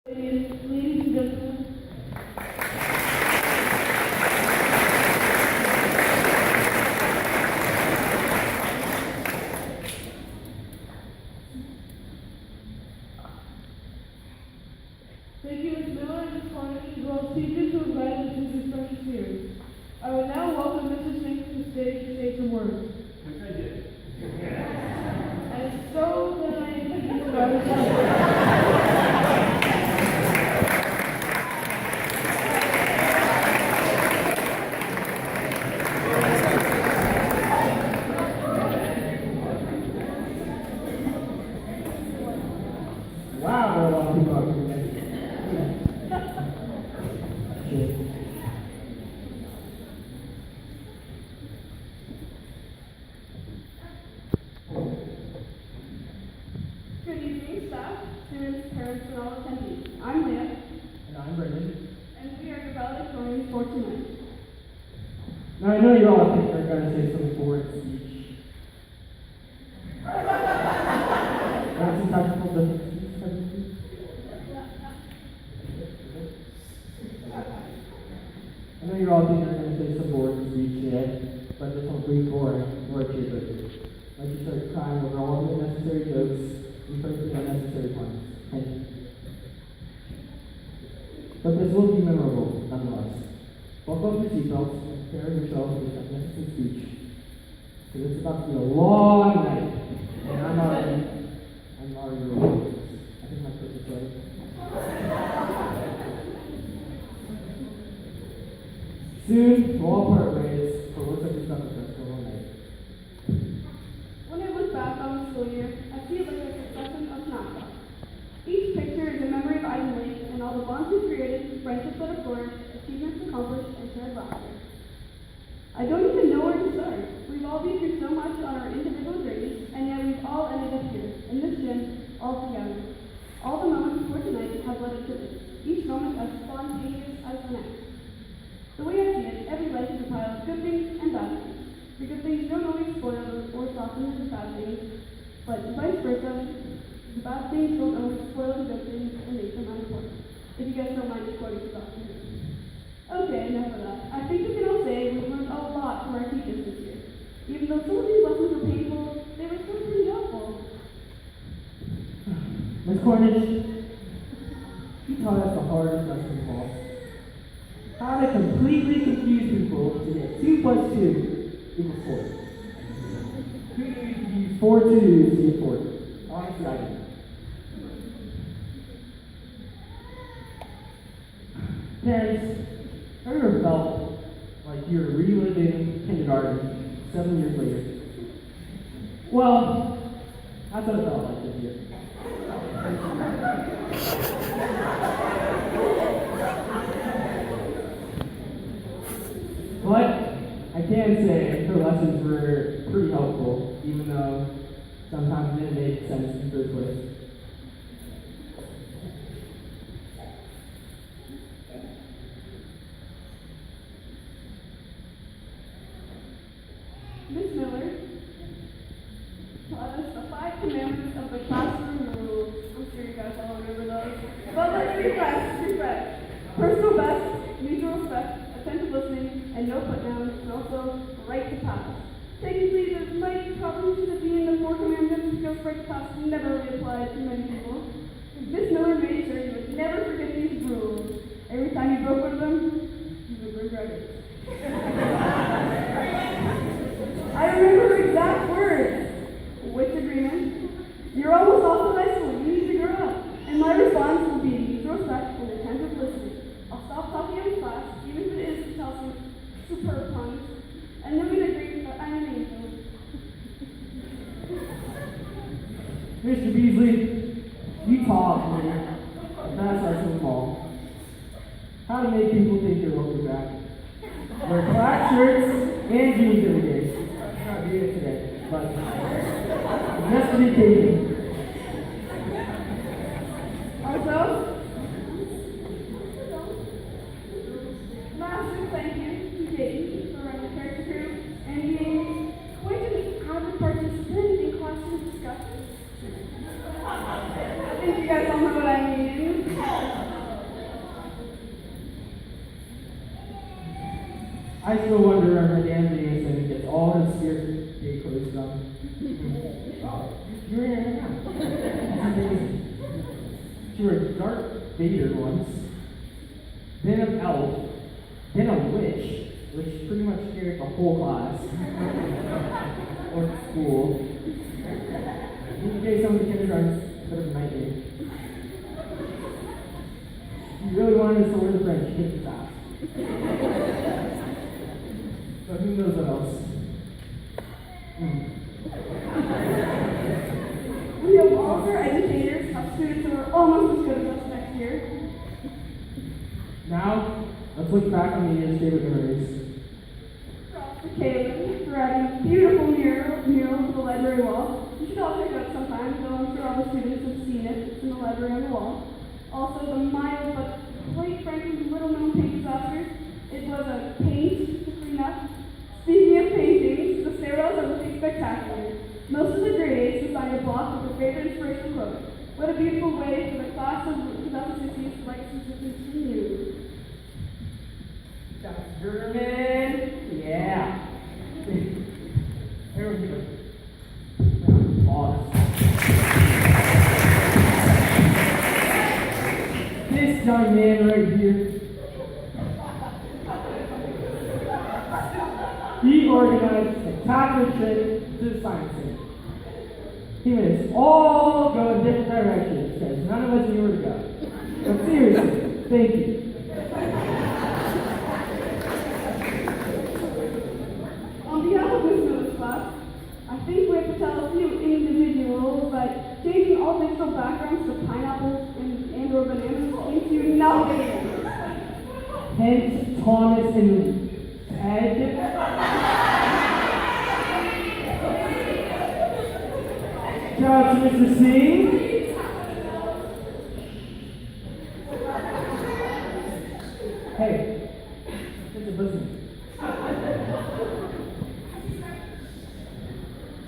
Ladies and gentlemen, thank you, Ms. Miller and Ms. Cornish, as well as teachers who invited us to this precious series. I will now welcome Mr. Singh to the stage to say some words. Which I did. And so then I introduce our Wow, there are a lot of people out here today. Good evening, staff, students, parents, and all attendees. I'm Leah, And I'm Brendon. and we are the valedictorians for tonight. Now I know you all think they're going to say some boring speech. That's some technical difficulties. I know you all think they're going to say some boring speech today, but this won't be boring or cheerful. Like you start crying over all the unnecessary jokes and perfectly unnecessary puns. Thank you. But this will be memorable, nonetheless. Buckle up your seatbelts and prepare yourselves for this magnificent speech. Because it's about to be a long night. And I'm already ready. I think my coach is ready. Soon, we'll all part ways, but looks like it's not the best for one night. When I look back on the school year, I feel like a succession of snapshots. Each picture is a memory of Ivy Lake and all the bonds we created, friendships that have flourished, achievements accomplished, and shared laughter. I don't even know where to start. We've all been through so much on our individual journeys, and yet we've all ended up here, in this gym, all together. All the moments before tonight have led up to this, each moment as spontaneous as the next. The way I see it, every life is a pile of good things and bad things. The good things don't always spoil or soften the bad things, but vice versa, the bad things don't always spoil the good things and make them unimportant. If you guys don't mind just quoting the doctor. Okay, enough of that. I think we can all say we've learned a lot from our teachers this year. Even though some of these lessons were painful, they were still pretty helpful. Ms. Cornish, you taught us the hardest lesson of all. How to completely confuse people to get 2 plus 2 equals 4. Who knew you could use 4 2's to get 40? Honestly, I didn't. Parents, have you ever felt like you're reliving kindergarten 7 years later? Well, that's what it felt like this year. But I can say her lessons were pretty helpful, even though sometimes it didn't make sense in the first place. Miss Miller taught us the 5 commandments of the classroom rules. I'm sure you guys all remember those. But let's refresh. Personal best, mutual respect, attentive listening, and no put-downs, and also right to pass. Technically, this might probably should be in the 4 commandments because right to pass never really applied to many people. Miss Miller made sure you would never forget these rules. Every time you broke one of them, you would regret it. I remember her exact words. Which agreement? You're almost off to high school. You need to grow up. And my response will be mutual respect and attentive listening. I'll stop talking in class, even if it is to tell some superb puns, and then we'd agree that I'm an angel. Mr. Beasley, you taught me that's our small. How to make people think you're looking back. Wear black shirts and jeans every day. I'm not doing it today, but just to be occasion. Also, massive thank you to Dayton for running the character crew and being quite an avid participant in classroom discussions. I think you guys all know what I mean. I still wonder where my damn video and gets all his spirit day clothes from. Oh, you're in here now. That's amazing. She were Darth Vader once, then an elf, then a witch, which pretty much scared the whole class. Or school. In case some of the kindergartens could have nightmare. You really wanted us to learn the French, you couldn't stop. But who knows what else? We have all of our educators have students who are almost as good as us next year. Now, let's look back on the year's favorite memories. Props to Caleb for adding a beautiful mural to the library wall. You should all check it out sometime, though I'm sure all the students have seen it. It's in the library on the wall. Also, the mild but quite frankly little known paint disaster. It was a paint to clean up. Speaking of paintings, the stairwells are looking spectacular. Most of the grade 8s assigned a block with their favorite inspirational quote. What a beautiful way for the class of 2016 legacy to continue. That's German. Yeah. Everyone give a pause. This young man right here. He organized a Catholic trip to the Science Center. He made us all go in different directions because none of us knew where to go. But seriously, thank you. On behalf of Miss Miller's class, I think we have to tell a few individuals that changing all digital backgrounds to pineapples and or bananas into nothing. Hence, Thomas and Ted. Shout out to Mr. C. Hey, it's a business.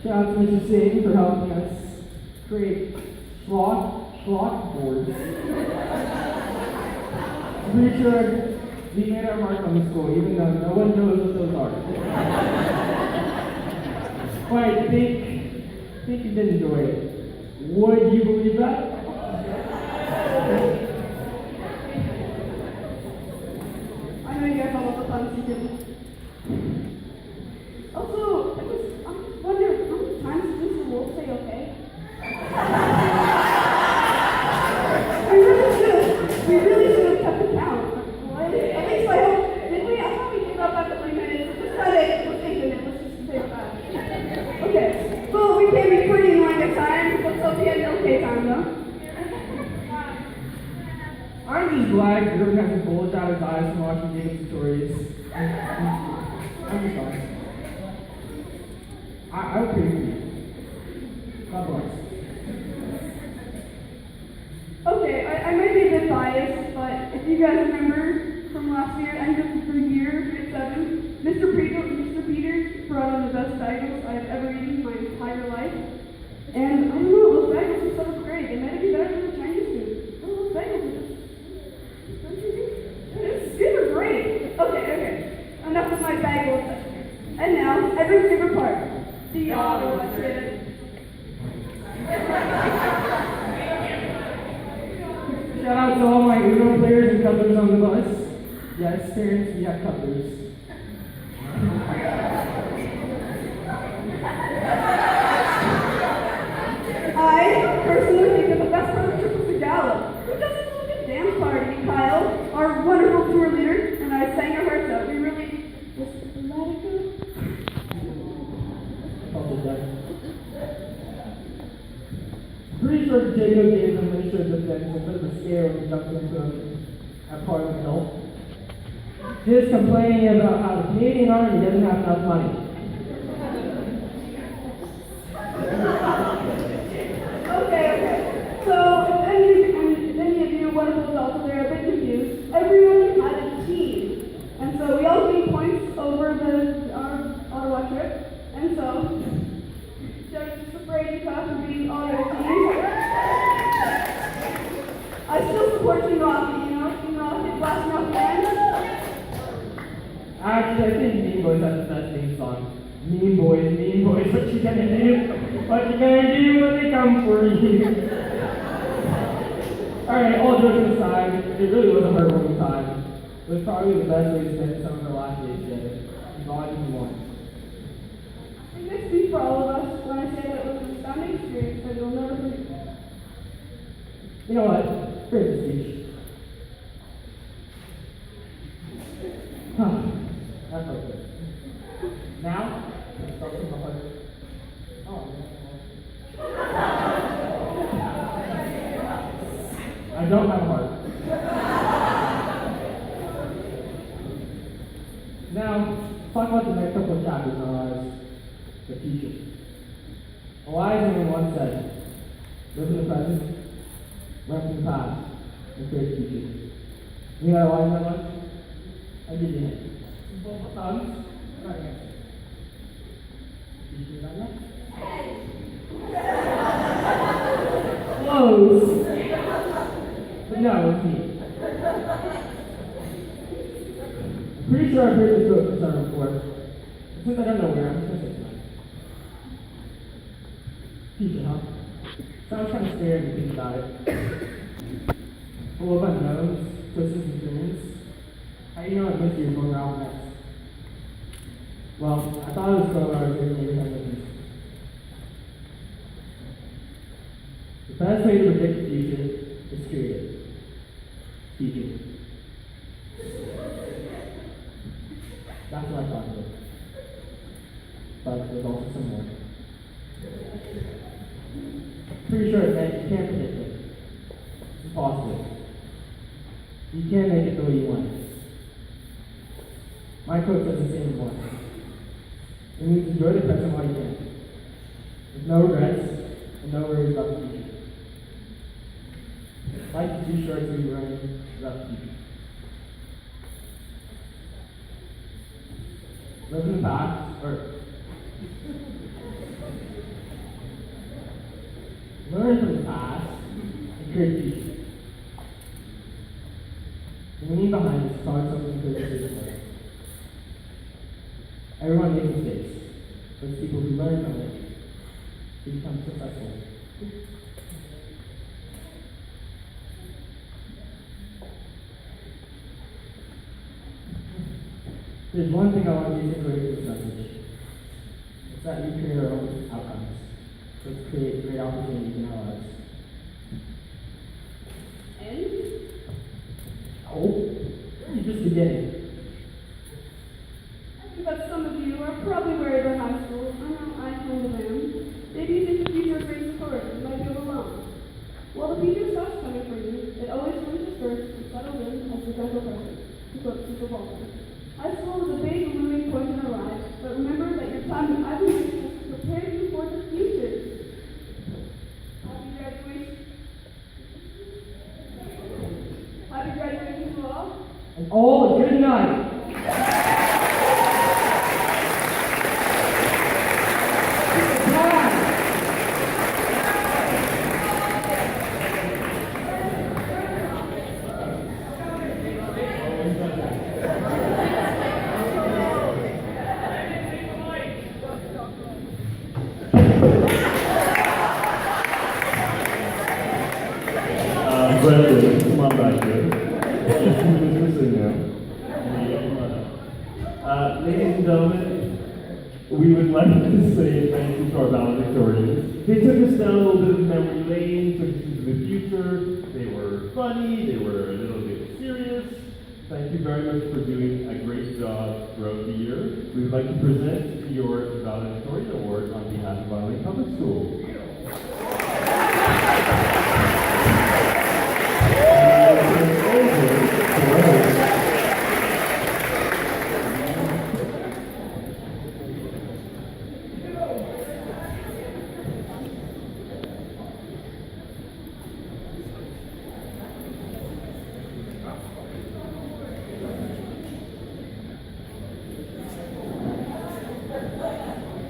Shout out to Mr. Singh for helping us create schlock boards. I'm pretty sure we made our mark on the school, even though no one knows what those are. But I think you did enjoy it. Would you believe that? I know you guys all love the fun season. Also, I wonder how many times did Mr. Wolf say okay? We really should have kept the count. What? At least I hope. Did we? I thought we gave up after 3 minutes. Just cut it. Let's take a minute. Let's just take that. Okay. Well, we can be pretty annoying at times, but still be an okay time, though. I'm just glad Drew hasn't bullets out his eyes from watching David tutorials. I'm just fine. I would pay for you. God bless. Okay, I might be a bit biased, but if you guys remember from last year, end of the year, grade 7, Mr. Peters brought on the best bagels I've ever eaten in my entire life. And I don't know, those bagels were so great. They might be better than the Chinese food. Oh, those bagels are just... These are great. Okay. Enough of my bagel obsession. And now, everyone's favorite part. The Ottawa trip. Shout out to all my Uno players and couplers on the bus. Yes, parents, we have couplers. I personally think that the best part of the trip was the gala. Who doesn't look at dance party? Kyle, our wonderful tour leader, and I sang our hearts out. We really just let it go. Pretty sure Jacob gave the minister of defense a bit of a scare when he jumped into him at Parliament Hill. Just complaining about how the Canadian Army doesn't have enough money. Okay. So, if any of you wonderful adults out there are a bit confused, everyone had a team. And so we all gained points over our Ottawa trip. And so, just the Brady class for being all your teams. I still support Team Rocky, you know? Team Rocky, last round fans. Actually, I think Mean Boys has the best theme song. Mean Boys, what you gonna do? What you gonna do when they come for you? Alright, all jokes aside, it really was a heartwarming time. It was probably the best way to spend some of our last days together. Volume 1. I think I speak for all of us when I say that it was an astounding experience that you'll never forget. You know what? Great speech. Huh. That's okay. Now, let's start with the heart. Oh, I don't have a heart. Now, talk about the next couple of chapters in our lives. The future. A wise man once said, live in the present, learn from the past, and create the future. You know what a wise man was? I'll give you a hint. Both thumbs. Right answer. Future right next. Close. But no, it's me. I'm pretty sure I've heard this book term before. But since I don't know where, I'm just gonna say it tonight. Future, huh? Sounds kind of scary when you think about it. Full of unknowns, twists and turns. How do you know what mystery is going around next? Well, I thought it was cool when I was reading every time with you. The best way to predict the future is to create it. Speaking. That's what I thought of it. But there's also some more. Pretty sure it meant you can't predict it. It's impossible. You can't make it the way you want it. My quote says the same as one. It means enjoy the present while you can. With no regrets and no worries about the future. Life is too short to be running about the future. Live in the past, or learn from the past and create the future. The meaning behind this is probably something to create. Everyone makes mistakes, but it's people who learn from it to become successful. There's one thing I want you to take away from this message. It's that you create our own outcomes. Let's create great opportunities in our lives. And? Oh, you're just beginning. But some of you are probably worried about high school. I know I kind of am. Maybe you think the future is very supportive. You might be overwhelmed. Well, the future starts coming for you. It always finishes first and settles in as the gentle pressure. To quote Super Bowl. High school is a big looming point in our lives, but remember that your time in Ivy League will prepare you for the future. Happy graduation. Happy graduation to all. And all a good night. Brendons, come on back here. Who's missing now? Ladies and gentlemen, we would like to say thank you to our valedictorians. They took us down a little bit of memory lane, took us into the future. They were funny, they were a little bit serious. Thank you very much for doing a great job throughout the year. We would like to present your valedictorian award on behalf of Island Public School.